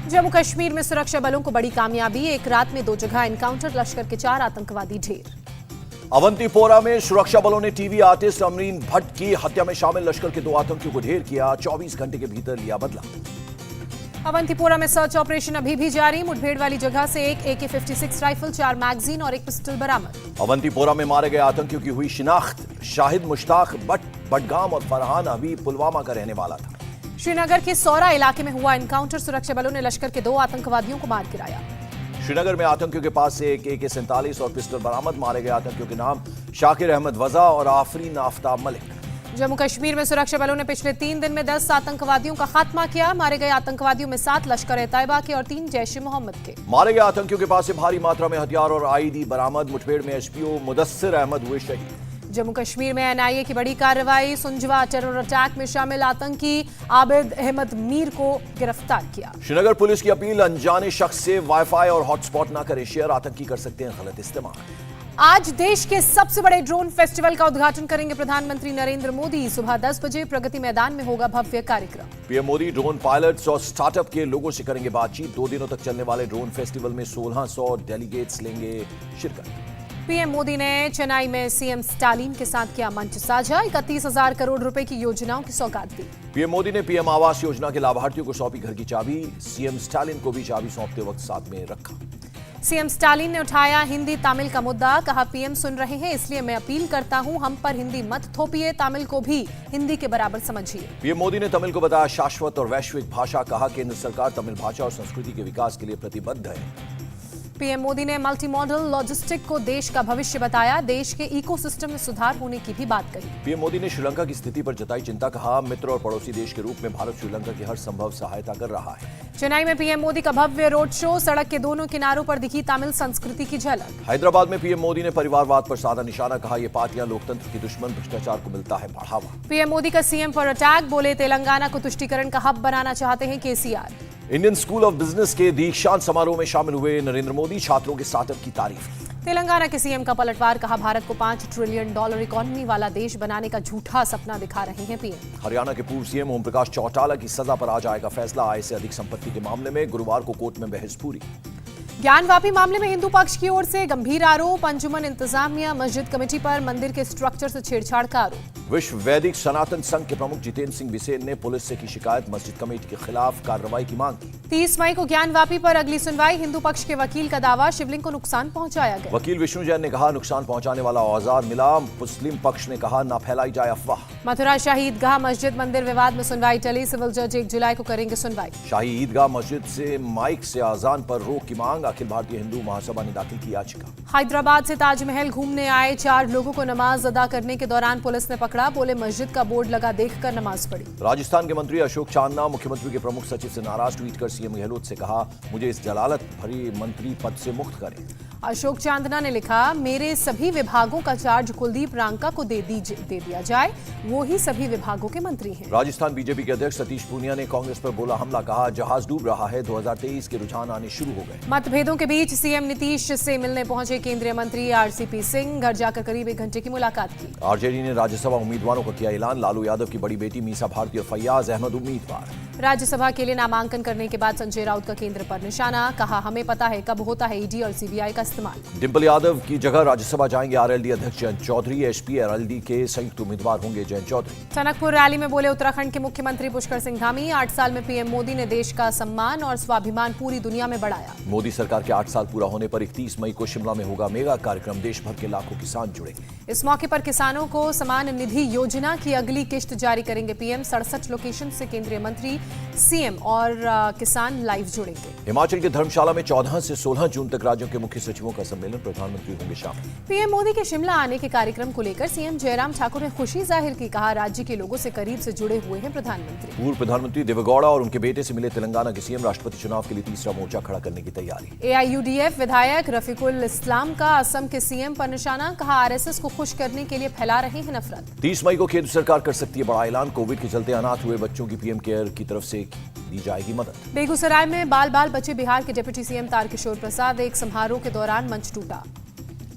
जम्मू कश्मीर में सुरक्षा बलों को बड़ी कामयाबी, एक रात में 2 जगह एनकाउंटर, लश्कर के 4 आतंकवादी ढेर। अवंतीपोरा में सुरक्षा बलों ने टीवी आर्टिस्ट अमरीन भट्ट की हत्या में शामिल लश्कर के 2 आतंकियों को ढेर किया, 24 घंटे के भीतर लिया बदला। अवंतीपोरा में सर्च ऑपरेशन अभी भी जारी, मुठभेड़ वाली जगह से एक AK-56 राइफल, 4 मैगजीन और 1 पिस्टल बरामद। अवंतीपोरा में मारे गए आतंकियों की हुई शिनाख्त, शाहिद मुश्ताक भट्ट बडगाम और फरहान अभी पुलवामा का रहने वाला था। श्रीनगर के सौरा इलाके में हुआ एनकाउंटर, सुरक्षा बलों ने लश्कर के 2 आतंकवादियों को मार गिराया। श्रीनगर में आतंकियों के पास से एक AK-47 और पिस्टल बरामद, मारे गए आतंकियों के नाम शाकिर अहमद वजा और आफरीन आफ्ताब मलिक। जम्मू कश्मीर में सुरक्षा बलों ने पिछले 3 दिन में 10 आतंकवादियों का खात्मा किया, मारे गए आतंकवादियों में 7 लश्कर-ए-तैयबा के और 3 जैश-ए-मोहम्मद के। मारे गए आतंकियों के पास से भारी मात्रा में हथियार और IED बरामद, मुठभेड़ में SPO मुदस्सिर अहमद हुए शहीद। जम्मू कश्मीर में NIA की बड़ी कार्रवाई, सुंजवा टेरर अटैक में शामिल आतंकी आबिद अहमद मीर को गिरफ्तार किया। श्रीनगर पुलिस की अपील, अनजाने शख्स से वाईफाई और हॉटस्पॉट ना करें शेयर, आतंकी कर सकते हैं गलत इस्तेमाल। आज देश के सबसे बड़े ड्रोन फेस्टिवल का उद्घाटन करेंगे प्रधानमंत्री नरेंद्र मोदी। सुबह 10 बजे प्रगति मैदान में होगा भव्य कार्यक्रम। PM मोदी ड्रोन पायलट्स और स्टार्टअप के लोगों से करेंगे बातचीत। 2 दिनों तक चलने वाले ड्रोन फेस्टिवल में 1600 डेलीगेट्स लेंगे शिरकत। PM मोदी ने चेन्नई में CM स्टालिन के साथ किया मंच साझा, 31,000 करोड़ रुपए की योजनाओं की सौगात दी। PM मोदी ने PM आवास योजना के लाभार्थियों को सौंपी घर की चाबी, CM स्टालिन को भी चाबी सौंपते वक्त साथ में रखा। CM स्टालिन ने उठाया हिंदी तमिल का मुद्दा, कहा PM सुन रहे हैं इसलिए मैं अपील करता हूं, हम पर हिंदी मत थोपिए, तमिल को भी हिंदी के बराबर समझिए। PM मोदी ने तमिल को बताया शाश्वत और वैश्विक भाषा, कहा केंद्र सरकार तमिल भाषा और संस्कृति के विकास के लिए प्रतिबद्ध है। PM मोदी ने मल्टी मॉडल लॉजिस्टिक को देश का भविष्य बताया, देश के इकोसिस्टम में सुधार होने की भी बात कही। PM मोदी ने श्रीलंका की स्थिति पर जताई चिंता, कहा मित्र और पड़ोसी देश के रूप में भारत श्रीलंका की हर संभव सहायता कर रहा है। चेन्नई में PM मोदी का भव्य रोड शो, सड़क के दोनों किनारों पर दिखी तमिल संस्कृति की झलक। हैदराबाद में PM मोदी ने परिवारवाद पर साधा निशाना, कहा ये पार्टियां लोकतंत्र की दुश्मन, भ्रष्टाचार को मिलता है बढ़ावा। PM मोदी का CM पर अटैक, बोले तेलंगाना को तुष्टीकरण का हब बनाना चाहते हैं KCR। Indian school of business के दीक्षांत समारोह में शामिल हुए नरेंद्र मोदी, छात्रों के स्टार्टअप की तारीफ। तेलंगाना के CM का पलटवार, कहा भारत को $5 ट्रिलियन इकोनॉमी वाला देश बनाने का झूठा सपना दिखा रहे हैं PM। हरियाणा के पूर्व CM ओम प्रकाश चौटाला की सजा पर आज आएगा फैसला, आय से अधिक संपत्ति के मामले में गुरुवार को कोर्ट में बहस पूरी। ज्ञानवापी मामले में हिंदू पक्ष की ओर से गंभीर आरोप, अंजुमन इंतजामिया मस्जिद कमेटी पर मंदिर के स्ट्रक्चर से छेड़छाड़ का आरोप। विश्व वैदिक सनातन संघ के प्रमुख जितेंद्र सिंह बिसेन ने पुलिस से की शिकायत, मस्जिद कमेटी के खिलाफ कार्रवाई की मांग की। 30 मई को ज्ञानवापी पर अगली सुनवाई, हिंदू पक्ष के वकील का दावा, शिवलिंग को नुकसान पहुंचाया गया। वकील विष्णु जैन ने कहा नुकसान पहुंचाने वाला औजार मिला, मुस्लिम पक्ष ने कहा ना फैलाई जाए अफवाह। मथुरा शाही ईदगाह मस्जिद मंदिर विवाद में सुनवाई टली, सिविल जज 1 जुलाई को करेंगे सुनवाई। शाही ईदगाह मस्जिद से माइक से अजान पर रोक की मांग, अखिल भारतीय हिंदू महासभा ने दाखिल की याचिका। हैदराबाद से ताजमहल घूमने आए 4 लोगों को नमाज अदा करने के दौरान पुलिस ने पकड़ा, बोले मस्जिद का बोर्ड लगा देखकर नमाज पढ़ी। राजस्थान के मंत्री अशोक चांदना मुख्यमंत्री के प्रमुख सचिव से नाराज, ट्वीट कर CM गहलोत से कहा मुझे इस जलालत भरी मंत्री पद से मुक्त करें। अशोक चांदना ने लिखा, मेरे सभी विभागों का चार्ज कुलदीप रांका को दे दिया जाए, वो ही सभी विभागों के मंत्री हैं। राजस्थान बीजेपी के अध्यक्ष सतीश पूनिया ने कांग्रेस पर बोला हमला, कहा जहाज डूब रहा है, 2023 के रुझान आने शुरू हो गए। मतभेदों के बीच CM नीतीश से मिलने पहुंचे केंद्रीय मंत्री RCP सिंह, घर जाकर करीब 1 घंटे की मुलाकात की। RJD ने राज्यसभा उम्मीदवारों का किया ऐलान, लालू यादव की बड़ी बेटी मीसा भारती और फैयाज अहमद उम्मीदवार। राज्यसभा के लिए नामांकन करने के बाद संजय राउत का केंद्र पर निशाना, कहा हमें पता है कब होता है ED और CBI का इस्तेमाल। डिंपल यादव की जगह राज्यसभा जाएंगे RLD अध्यक्ष जयंत चौधरी, SP RLD के संयुक्त उम्मीदवार होंगे जयंत चौधरी। टनकपुर रैली में बोले उत्तराखंड के मुख्यमंत्री पुष्कर सिंह धामी, 8 साल में PM मोदी ने देश का सम्मान और स्वाभिमान पूरी दुनिया में बढ़ाया। मोदी सरकार के 8 साल पूरा होने पर 31 मई को शिमला में होगा मेगा कार्यक्रम, देश भर के लाखों किसान जुड़ेंगे। इस मौके पर किसानों को समान निधि योजना की अगली किश्त जारी करेंगे PM, 67 लोकेशन से केंद्रीय मंत्री, CM और किसान लाइव जुड़ेंगे। हिमाचल के धर्मशाला में 14 से 16 जून तक राज्यों के मुख्य सचिवों का सम्मेलन, प्रधानमंत्री होंगे शामिल। PM मोदी के शिमला आने के कार्यक्रम को लेकर CM जयराम ठाकुर ने खुशी जाहिर की, कहा राज्य के लोगों से करीब से जुड़े हुए हैं प्रधानमंत्री। पूर्व प्रधानमंत्री देवेगौड़ा और उनके बेटे से मिले तेलंगाना के CM, राष्ट्रपति चुनाव के लिए तीसरा मोर्चा खड़ा करने की तैयारी। AIUDF विधायक रफीकुल इस्लाम का असम के CM पर निशाना, कहा RSS को खुश करने के लिए फैला रहे हैं नफरत। 30 मई को केंद्र सरकार कर सकती है बड़ा ऐलान, कोविड के चलते अनाथ हुए बच्चों की PM केयर की तरफ से दी जाएगी मदद। बेगूसराय में बाल बाल बचे बिहार के डिप्टी CM तारकिशोर प्रसाद, एक समारोह के दौरान मंच टूटा।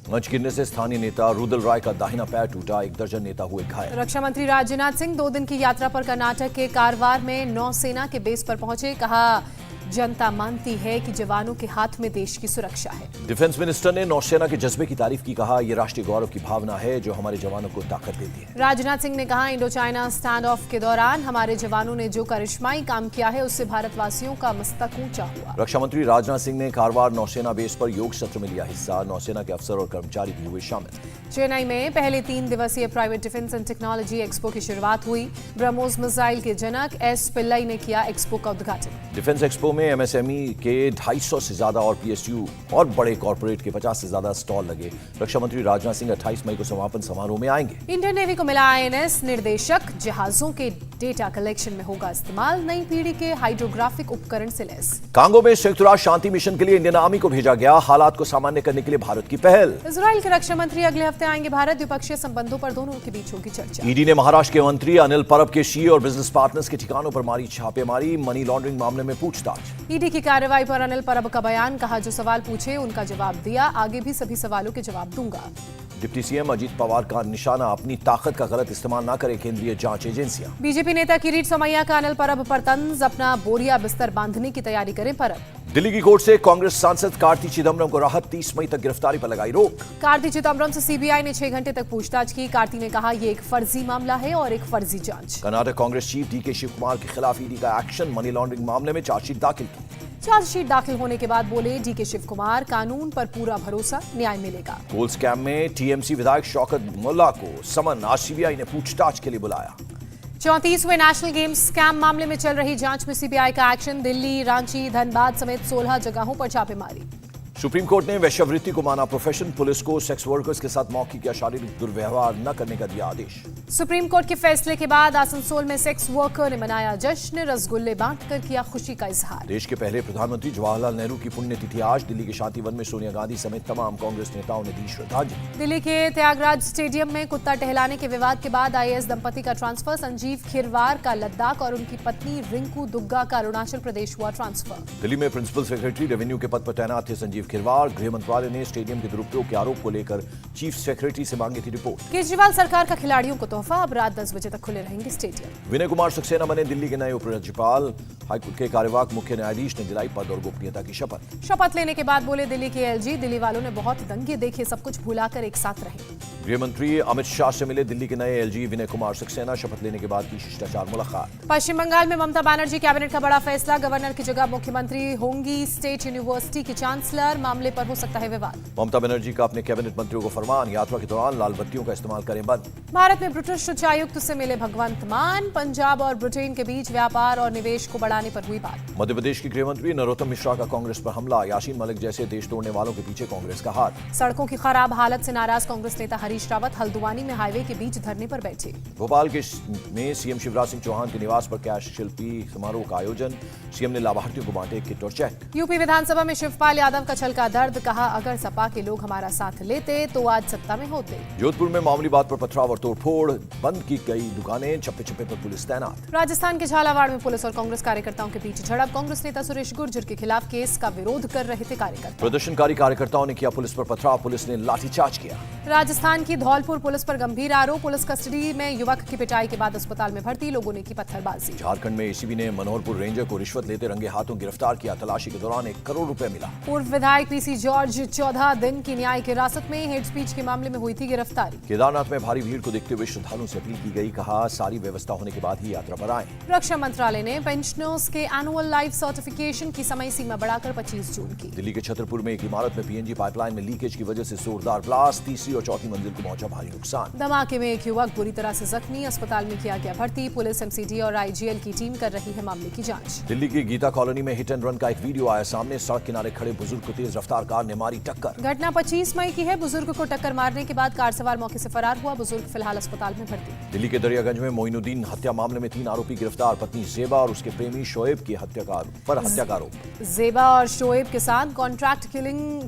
मंच गिरने से स्थानीय नेता रुदल राय का दाहिना पैर टूटा, 1 दर्जन नेता हुए घायल। रक्षा मंत्री राजनाथ सिंह 2 दिन की यात्रा पर कर्नाटक के कारवार में नौसेना के बेस पर पहुंचे, कहा जनता मानती है कि जवानों के हाथ में देश की सुरक्षा है। डिफेंस मिनिस्टर ने नौसेना के जज्बे की तारीफ की, कहा यह राष्ट्रीय गौरव की भावना है जो हमारे जवानों को ताकत देती है। राजनाथ सिंह ने कहा, इंडो चाइना स्टैंड ऑफ के दौरान हमारे जवानों ने जो करिश्माई काम किया है उससे भारतवासियों का मस्तक ऊंचा हुआ। रक्षा मंत्री राजनाथ सिंह ने कारवार नौसेना बेस पर योग सत्र में लिया हिस्सा, नौसेना के अफसर और कर्मचारी भी हुए शामिल। चेन्नई में पहले 3 दिवसीय private defence and technology expo की शुरुआत हुई। ब्रह्मोस मिसाइल के जनक एस पिल्लई ने किया एक्सपो का उद्घाटन। डिफेंस एक्सपो में एमएसएमई के 250 से ज्यादा और पीएसयू और बड़े कॉर्पोरेट के 50 से ज्यादा स्टॉल लगे। रक्षा मंत्री राजनाथ सिंह 28 मई को समापन समारोह में आएंगे। इंडियन नेवी को मिला आईएनएस निर्देशक, जहाजों के डेटा कलेक्शन में होगा इस्तेमाल नई पीढ़ी के हाइड्रोग्राफिक उपकरण से लैस। कांगो में संयुक्त राष्ट्र शांति मिशन के लिए इंडियन आर्मी को भेजा गया, हालात को सामान्य करने के लिए भारत की पहल। इजराइल के रक्षा मंत्री अगले हफ्ते आएंगे भारत, द्विपक्षीय संबंधों पर दोनों के बीच होगी चर्चा। ईडी ने महाराष्ट्र के मंत्री अनिल परब के शी और बिजनेस पार्टनर्स के ठिकानों पर मारी छापेमारी, मनी लॉन्ड्रिंग मामले में पूछताछ। ईडी की कार्रवाई पर अनिल परब का बयान, कहा जो सवाल पूछे उनका जवाब दिया, आगे भी सभी सवालों के जवाब दूंगा। डिप्टी सीएम अजीत पवार का निशाना, अपनी ताकत का गलत इस्तेमाल न करें केंद्रीय जांच एजेंसियां। बीजेपी नेता किरीट सोमैया का अनिल परब पर तंज, अपना बोरिया बिस्तर बांधने की तैयारी करें परब। दिल्ली की कोर्ट से कांग्रेस सांसद कार्ति चिदम्बरम को राहत, 30 मई तक गिरफ्तारी पर लगाई रोक। कार्ति चिदम्बरम से सीबीआई ने 6 घंटे तक पूछताछ की। कार्ति ने कहा यह एक फर्जी मामला है और एक फर्जी जांच। कर्नाटक कांग्रेस चीफ डीके शिव कुमार के खिलाफ ईडी का एक्शन, मनी लॉन्ड्रिंग मामले में चार्जशीट दाखिल की। चार्जशीट दाखिल होने के बाद बोले डीके शिव कुमार, कानून पर पूरा भरोसा, न्याय मिलेगा। गोल स्कैम में टीएमसी विधायक शौकत मोल्ला को समन, आज सीबीआई ने पूछताछ के लिए बुलाया। 34वें नेशनल गेम्स स्कैम मामले में चल रही जांच में सीबीआई का एक्शन, दिल्ली, रांची, धनबाद समेत 16 जगहों पर छापेमारी। सुप्रीम कोर्ट ने वेश्यावृत्ति को माना प्रोफेशन, पुलिस को सेक्स वर्कर्स के साथ मौखिक या शारीरिक दुर्व्यवहार न करने का दिया आदेश। सुप्रीम कोर्ट के फैसले के बाद आसनसोल में सेक्स वर्कर ने मनाया जश्न, रसगुल्ले बांटकर किया खुशी का इजहार। देश के पहले प्रधानमंत्री जवाहरलाल नेहरू की पुण्यतिथि आज, दिल्ली के शांतिवन में सोनिया गांधी समेत तमाम कांग्रेस नेताओं ने दी श्रद्धांजलि। दिल्ली के त्यागराज स्टेडियम में कुत्ता टहलाने के विवाद के बाद आईएएस दंपति का ट्रांसफर, संजीव खिरवार का लद्दाख और उनकी पत्नी रिंकू दुग्गा का अरुणाचल प्रदेश हुआ ट्रांसफर। दिल्ली में प्रिंसिपल सेक्रेटरी रेवेन्यू के पद पर तैनात थे संजीव खिरवार। गृह मंत्रालय ने स्टेडियम के दुरुपयोग के आरोप को लेकर चीफ सेक्रेटरी से मांगी थी रिपोर्ट। केजरीवाल सरकार का खिलाड़ियों को तोहफा, अब रात 10 बजे तक खुले रहेंगे स्टेडियम। विनय कुमार सक्सेना बने दिल्ली के नए उपराज्यपाल। हाईकोर्ट के कार्यवाहक मुख्य न्यायाधीश ने दिलाई पद और गोपनीयता की शपथ। शपथ लेने के बाद बोले दिल्ली के एलजी, दिल्ली वालों ने बहुत दंगे देखे, सब कुछ भुलाकर एक साथ रहे। गृह मंत्री अमित शाह से मिले दिल्ली के नए एलजी विनय कुमार सक्सेना, शपथ लेने के बाद की शिष्टाचार मुलाकात। पश्चिम बंगाल में ममता बनर्जी कैबिनेट का बड़ा फैसला, गवर्नर की जगह मुख्यमंत्री होंगी स्टेट यूनिवर्सिटी की चांसलर, मामले पर हो सकता है विवाद। ममता बनर्जी का अपने कैबिनेट मंत्रियों को फरमान, यात्रा के दौरान लाल बत्तियों का इस्तेमाल करें बंद। भारत में ब्रिटिश उच्चायुक्त से मिले भगवंत मान, पंजाब और ब्रिटेन के बीच व्यापार और निवेश को बढ़ाने पर हुई बात। मध्य प्रदेश की गृह मंत्री नरोत्तम मिश्रा का कांग्रेस पर हमला, यासीन मलिक जैसे देश तोड़ने वालों के पीछे कांग्रेस का हाथ। सड़कों की खराब हालत से नाराज कांग्रेस नेता हरीश रावत हल्द्वानी में हाईवे के बीच धरने पर बैठे। भोपाल के में सीएम शिवराज सिंह चौहान के निवास पर कैश शिल्पी समारोह का आयोजन, सीएम ने लाभार्थियों को बांटे किट और चेक। यूपी विधानसभा में शिवपाल यादव का छलका दर्द, कहा अगर सपा के लोग हमारा साथ लेते तो आज सत्ता में होते। जोधपुर में मामूली बात पर पथराव और तोड़फोड़, बंद की गई दुकानें, चप्पे चप्पे पर पुलिस तैनात। राजस्थान के झालावाड़ में पुलिस और कांग्रेस कार्यकर्ताओं के बीच झड़प, कांग्रेस नेता सुरेश गुर्जर के खिलाफ केस का विरोध कर रहे थे कार्यकर्ता। प्रदर्शनकारी कार्यकर्ताओं ने किया पुलिस पर पथराव, पुलिस ने लाठीचार्ज किया। राजस्थान की धौलपुर पुलिस पर गंभीर आरोप, पुलिस कस्टडी में युवक की पिटाई के बाद अस्पताल में भर्ती, लोगों ने की पत्थरबाजी। झारखंड में एसीबी ने मनोहरपुर रेंजर को रिश्वत लेते रंगे हाथों गिरफ्तार किया, तलाशी के दौरान 1 करोड़ रुपए मिला। पूर्व विधायक पीसी जॉर्ज 14 दिन की न्यायिक हिरासत में, हेड स्पीच के मामले में हुई थी गिरफ्तारी। केदारनाथ में भारी भीड़ को देखते हुए श्रद्धालुओं से अपील की गई, कहा सारी व्यवस्था होने के बाद ही यात्रा पर आए। रक्षा मंत्रालय ने पेंशनर्स के एनुअल लाइफ सर्टिफिकेशन की समय सीमा बढ़ाकर 25 जून की। दिल्ली के छतरपुर में एक इमारत में पीएनजी पाइपलाइन में लीकेज की वजह से जोरदार ब्लास्ट, तीसरी और चौथी मंजिल को पहुंचा भारी नुकसान। धमाके में एक युवक बुरी तरह से जख्मी, अस्पताल में किया गया भर्ती, पुलिस एमसीडी और आईजीएल की टीम कर रही है मामले की जांच। दिल्ली की गीता कॉलोनी में हिट एंड रन का एक वीडियो आया सामने, सड़क किनारे खड़े बुजुर्ग को तेज रफ्तार कार ने मारी टक्कर। घटना 25 मई की है, बुजुर्ग को टक्कर मारने के बाद कार सवार मौके से फरार हुआ, बुजुर्ग फिलहाल अस्पताल में भर्ती। दिल्ली के दरियागंज में मोइनुद्दीन हत्या मामले में 3 आरोपी गिरफ्तार, पत्नी जेबा और उसके प्रेमी शोएब की हत्या का आरोप। जेबा और शोएब के साथ कॉन्ट्रैक्ट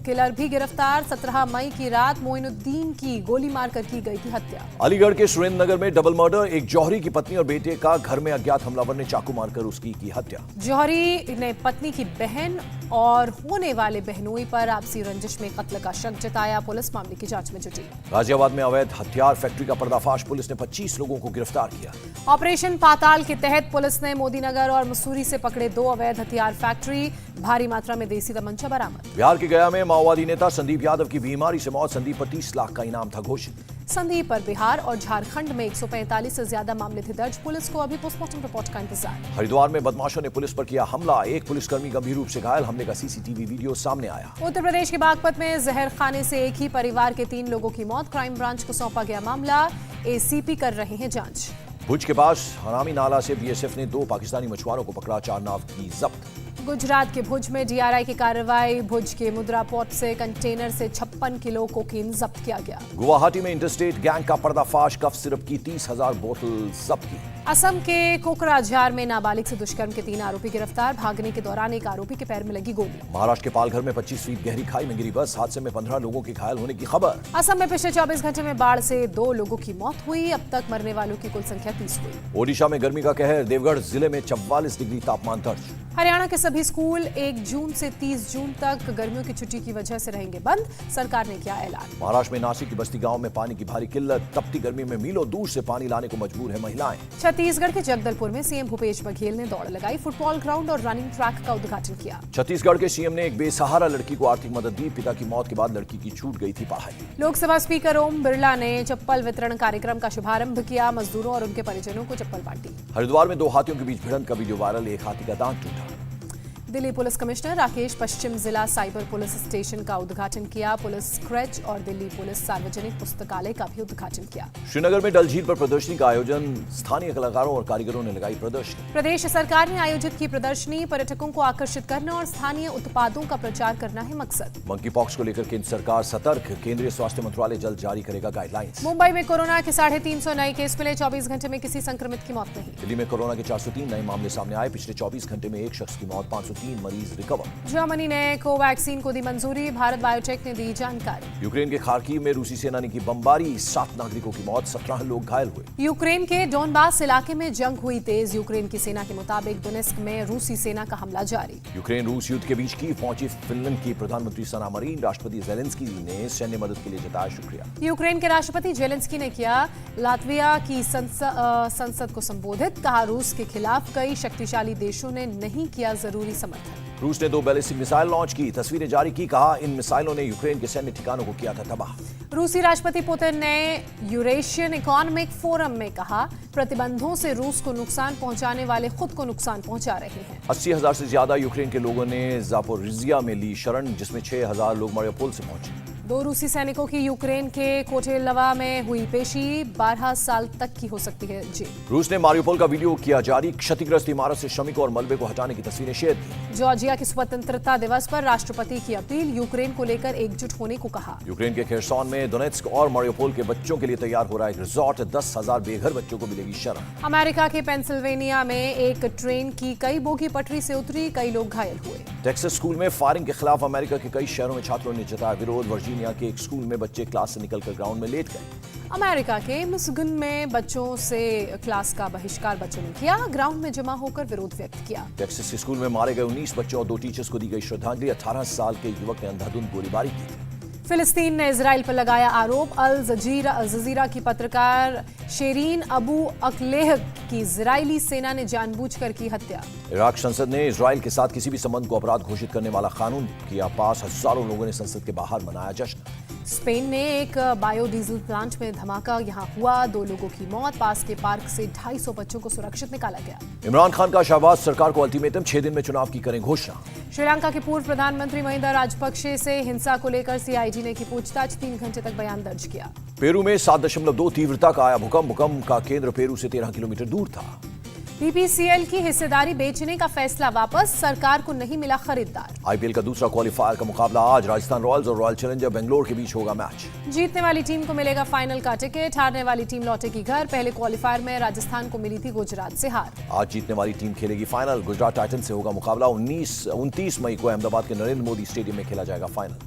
किलर भी गिरफ्तार। 17 मई की रात मोइनुद्दीन की गोली मारकर की गई थी हत्या। अलीगढ़ के सुरेंद्र नगर में डबल मर्डर, एक जौहरी की पत्नी और बेटे का घर में अज्ञात हमलावर ने चाकू मारकर उसकी की हत्या। जौहरी ने पत्नी की बहन और होने वाले बहनोई पर आपसी रंजिश में कत्ल का शक जताया। पुलिस मामले की जांच में जुटी। गाजियाबाद में अवैध हथियार फैक्ट्री का पर्दाफाश, पुलिस ने 25 लोगों को गिरफ्तार किया। ऑपरेशन पाताल के तहत पुलिस ने मोदीनगर और मसूरी से पकड़े 2 अवैध हथियार फैक्ट्री, भारी मात्रा में देसी तमंचा बरामद। बिहार के गया में माओवादी नेता संदीप यादव की बीमारी से मौत, संदीप पर 30 लाख का इनाम था घोषित। संदीप पर बिहार और झारखंड में 145 से ज्यादा मामले थे दर्ज। पुलिस को अभी पोस्टमार्टम रिपोर्ट का इंतजार। हरिद्वार में बदमाशों ने पुलिस पर किया हमला, एक पुलिसकर्मी गंभीर रूप से घायल, हमले का सीसीटीवी वीडियो सामने आया। उत्तर प्रदेश के बागपत में जहर खाने से एक ही परिवार के 3 लोगों की मौत, क्राइम ब्रांच को सौंपा गया मामला, एसीपी कर रहे हैं जांच। भुज के पास हरामी नाला से बीएसएफ ने 2 पाकिस्तानी मछुआरों को पकड़ा, 4 नाव की जब्त। गुजरात के भुज में डीआरआई की कार्रवाई, भुज के मुद्रा पोर्ट से कंटेनर से 56 किलो कोकीन जब्त किया गया। गुवाहाटी में इंटरस्टेट गैंग का पर्दाफाश, कफ सिरप की 30,000 बोतल जब्त की। असम के कोकराझार में नाबालिग से दुष्कर्म के 3 आरोपी गिरफ्तार, भागने के दौरान एक आरोपी के पैर में लगी गोली। महाराष्ट्र के पालघर में 25 फीट गहरी खाई में गिरी बस, हादसे में 15 लोगों के घायल होने की खबर। असम में पिछले 24 घंटे में बाढ़ से 2 लोगों की मौत हुई, अब तक मरने वालों की कुल संख्या 30 हुई। ओडिशा में गर्मी का कहर, देवगढ़ जिले में 44 डिग्री तापमान दर्ज। हरियाणा के सभी स्कूल 1 जून से 30 जून तक गर्मियों की छुट्टी की वजह से रहेंगे बंद, सरकार ने किया ऐलान। महाराष्ट्र में नासिक की बस्ती गांव में पानी की भारी किल्लत, तपती गर्मी में मीलों दूर से पानी लाने को मजबूर है महिलाएं। छत्तीसगढ़ के जगदलपुर में सीएम भूपेश बघेल ने दौड़ लगाई, फुटबॉल ग्राउंड और रनिंग ट्रैक का उद्घाटन किया। छत्तीसगढ़ के सीएम ने एक बेसहारा लड़की को आर्थिक मदद दी, पिता की मौत के बाद लड़की की छूट गई थी पढ़ाई। लोकसभा स्पीकर ओम बिरला ने चप्पल वितरण कार्यक्रम का शुभारंभ किया, मजदूरों और उनके परिजनों को चप्पल बांटी। हरिद्वार में 2 हाथियों के बीच भिड़ंत का वीडियो वायरल, एक हाथी का दांत टूटा। दिल्ली पुलिस कमिश्नर राकेश पश्चिम जिला साइबर पुलिस स्टेशन का उद्घाटन किया, पुलिस स्क्रैच और दिल्ली पुलिस सार्वजनिक पुस्तकालय का भी उद्घाटन किया। श्रीनगर में डल झील पर प्रदर्शनी का आयोजन, स्थानीय कलाकारों और कारीगरों ने लगाई प्रदर्शनी। प्रदेश सरकार ने आयोजित की प्रदर्शनी, पर्यटकों को आकर्षित करना और स्थानीय उत्पादों का प्रचार करना है मकसद। मंकी पॉक्स को लेकर केंद्र सरकार सतर्क, केंद्रीय स्वास्थ्य मंत्रालय जल्द जारी करेगा गाइडलाइंस। मुंबई में कोरोना के 350 नए केस मिले, 24 घंटे में किसी संक्रमित की मौत नहीं। दिल्ली में कोरोना के 403 नए मामले सामने आए, पिछले 24 घंटे में एक शख्स की मौत, 503 मरीज रिकवर। जर्मनी ने कोवैक्सीन को दी मंजूरी, भारत बायोटेक ने दी जानकारी। यूक्रेन के खार्किव में रूसी सेना ने की बमबारी, 7 नागरिकों की मौत, 17 लोग घायल हुए। यूक्रेन के डोनबास इलाके में जंग हुई तेज, यूक्रेन की सेना के मुताबिक डोनेस्क में रूसी सेना का हमला जारी। यूक्रेन रूस युद्ध के बीच कीव पहुंची फिनलैंड की प्रधानमंत्री सना मरीन, राष्ट्रपति जेलेंस्की ने सैन्य मदद के लिए जताया शुक्रिया। यूक्रेन के राष्ट्रपति जेलेंस्की ने किया लातविया की संसद को संबोधित, कहा रूस के खिलाफ कई शक्तिशाली देशों ने नहीं किया जरूरी समर्थन। रूस ने 2 बैलिस्टिक मिसाइल लॉन्च की, तस्वीरें जारी की, कहा इन मिसाइलों ने यूक्रेन के सैन्य ठिकानों को किया था तबाह। रूसी राष्ट्रपति पुतिन ने यूरेशियन इकोनॉमिक फोरम में कहा, प्रतिबंधों से रूस को नुकसान पहुंचाने वाले खुद को नुकसान पहुंचा रहे हैं। 80,000 से ज्यादा यूक्रेन के लोगों ने जापोरिजिया में ली शरण, जिसमें 6,000 लोग मारियोपोल से पहुंचे। 2 रूसी सैनिकों की यूक्रेन के कोटेलवा में हुई पेशी, 12 साल तक की हो सकती है जेल। रूस ने मारियोपोल का वीडियो किया जारी, क्षतिग्रस्त इमारत से श्रमिकों और मलबे को हटाने की तस्वीरें शेयर की। जॉर्जिया की स्वतंत्रता दिवस पर राष्ट्रपति की अपील, यूक्रेन को लेकर एकजुट होने को कहा। यूक्रेन के खेरसॉन में डोनेट्स्क और मारियोपोल के बच्चों के लिए तैयार हो रहा है एक रिजॉर्ट, 10,000 बेघर बच्चों को मिलेगी शरण। अमेरिका के पेंसिल्वेनिया में एक ट्रेन की कई बोगी पटरी से उतरी, कई लोग घायल हुए। टेक्सास स्कूल में फायरिंग के खिलाफ अमेरिका के कई शहरों में छात्रों ने जताया विरोध, वर्जीनिया के एक स्कूल में बच्चे क्लास से निकलकर ग्राउंड में लेट गए। अमेरिका के मिशिगन में बच्चों से क्लास का बहिष्कार बच्चों ने किया, ग्राउंड में जमा होकर विरोध व्यक्त किया। टेक्सास के स्कूल में मारे गए 19 बच्चों और 2 टीचर्स को दी गई श्रद्धांजलि, 18 साल के युवक ने अंधाधुंध गोलीबारी की थी। फिलिस्तीन ने इजराइल पर लगाया आरोप, अल जजीरा की पत्रकार शेरीन अबू अकलेह की इजरायली सेना ने जानबूझकर की हत्या। इराक संसद ने इजराइल के साथ किसी भी संबंध को अपराध घोषित करने वाला कानून किया पास, हजारों लोगों ने संसद के बाहर मनाया जश्न। स्पेन में एक बायोडीजल प्लांट में धमाका, यहां हुआ 2 लोगों की मौत, पास के पार्क से 250 बच्चों को सुरक्षित निकाला गया। इमरान खान का शहबाज सरकार को अल्टीमेटम, 6 दिन में चुनाव की करें घोषणा। श्रीलंका के पूर्व प्रधानमंत्री महिंदा राजपक्षे से हिंसा को लेकर सीआईडी ने की पूछताछ, 3 घंटे तक बयान दर्ज किया। पेरू में 7.2 तीव्रता का आया भूकंप का केंद्र पेरू से 13 किलोमीटर दूर था। बीपीसीएल की हिस्सेदारी बेचने का फैसला वापस, सरकार को नहीं मिला खरीदार। आईपीएल का दूसरा क्वालिफायर का मुकाबला आज, राजस्थान रॉयल्स और रॉयल चैलेंजर बेंगलोर के बीच होगा मैच। जीतने वाली टीम को मिलेगा फाइनल का टिकट, हारने वाली टीम लौटेगी घर। पहले क्वालिफायर में राजस्थान को मिली थी गुजरात से हार। आज जीतने वाली टीम खेलेगी फाइनल, गुजरात टाइटंस से होगा मुकाबला। 29 मई को अहमदाबाद के नरेंद्र मोदी स्टेडियम में खेला जाएगा फाइनल।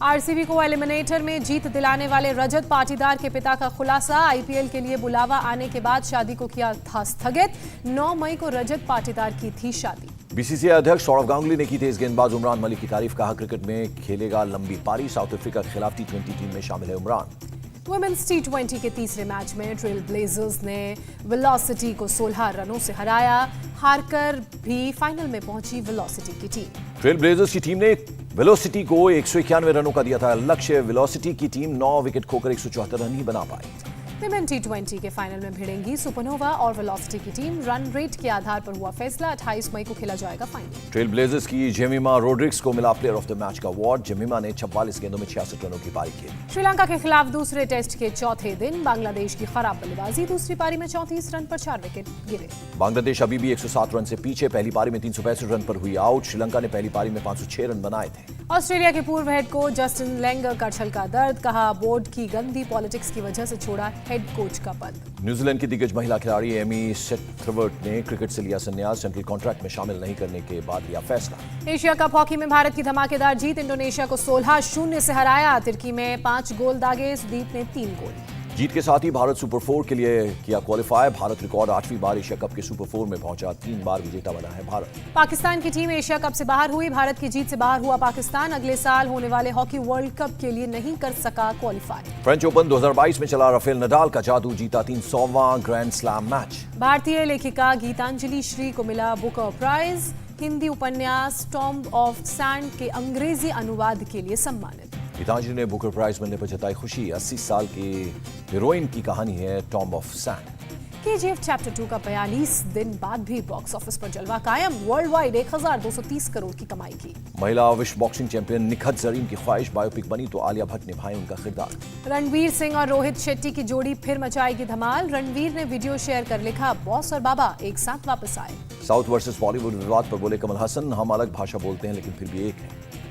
आरसीबी को एलिमिनेटर में जीत दिलाने वाले रजत पाटीदार के पिता का खुलासा। आईपीएल के लिए बुलावा आने के बाद शादी को किया था स्थगित। 9 मई को रजत पाटीदार की थी शादी। बीसीसीआई अध्यक्ष सौरव गांगुली ने की तेज गेंदबाज उमरान मलिक की तारीफ। कहा क्रिकेट में खेलेगा लंबी पारी। साउथ अफ्रीका के खिलाफ टी20 टीम में शामिल है उमरान। वुमेन्स टी20 के तीसरे मैच में ट्रेल ब्लेजर्स ने वेलोसिटी को 16 रनों से हराया। हारकर भी फाइनल में पहुंची वेलोसिटी की टीम। ट्रेल ब्लेजर्स की टीम ने वेलोसिटी को 191 रनों का दिया था लक्ष्य। वेलोसिटी की टीम 9 विकेट खोकर 174 रन ही बना पाई। विमेन टी20 के फाइनल में भिड़ेंगी सुपरनोवा और वेलोसिटी की टीम। रन रेट के आधार पर हुआ फैसला। 28 मई को खेला जाएगा फाइनल। ट्रेल ब्लेजर्स की जेमिमा रोड्रिग्स को मिला प्लेयर ऑफ द मैच का अवार्ड। जेमिमा ने 44 गेंदों में 66 रनों की पारी खेली। श्रीलंका के खिलाफ दूसरे टेस्ट के चौथे दिन बांग्लादेश की खराब बल्लेबाजी। दूसरी पारी में 34 रन पर 4 विकेट गिरे। बांग्लादेश अभी भी 107 रन से पीछे। पहली पारी में 365 रन पर हुई आउट। श्रीलंका ने पहली पारी में 506 रन बनाए थे। ऑस्ट्रेलिया के पूर्व हेड कोच जस्टिन लैंगर का छलका दर्द। कहा बोर्ड की गंदी पॉलिटिक्स की वजह से छोड़ा हेड कोच का पद। न्यूजीलैंड की दिग्गज महिला खिलाड़ी एमी सेथवर्ट ने क्रिकेट से लिया संन्यास। सेंट्रल कॉन्ट्रैक्ट में शामिल नहीं करने के बाद लिया फैसला। एशिया कप हॉकी में भारत की धमाकेदार जीत। इंडोनेशिया को 16-0 से हराया। तुर्की में 5 गोल दागे। सुदीप ने 3 गोल। जीत के साथ ही भारत सुपर 4 के लिए किया क्वालिफाई। भारत रिकॉर्ड 8वीं बार एशिया कप के सुपर 4 में पहुंचा। 3 बार विजेता बना है भारत। पाकिस्तान की टीम एशिया कप से बाहर हुई। भारत की जीत से बाहर हुआ पाकिस्तान। अगले साल होने वाले हॉकी वर्ल्ड कप के लिए नहीं कर सका क्वालिफाई। फ्रेंच ओपन 2022 में चला राफेल नडाल का जादू। जीता 300वां ग्रैंड स्लैम मैच। भारतीय लेखिका गीतांजलि श्री को मिला बुकर प्राइज। हिंदी उपन्यास टॉम्ब ऑफ सैंड के अंग्रेजी अनुवाद के लिए सम्मानित। गीतांजलि ने बुकर प्राइज मिलने पर जताई खुशी। 80 साल की हीरोइन की कहानी है tomb of sand. KGF chapter 2 का 42 दिन बाद भी बॉक्स ऑफिस पर जलवा कायम। वर्ल्ड वाइड 1230 करोड़ की कमाई की। महिला विश्व बॉक्सिंग चैंपियन निखत जरीन की ख्वाहिश बायोपिक बनी तो आलिया भट्ट निभाए उनका किरदार। रणवीर सिंह और रोहित शेट्टी की जोड़ी फिर मचाएगी धमाल। रणवीर ने वीडियो शेयर कर लिखा बॉस और बाबा एक साथ वापस आए। साउथ वर्सेस बॉलीवुड विवाद पर बोले कमल हसन, हम अलग भाषा बोलते हैं लेकिन फिर भी एक हैं।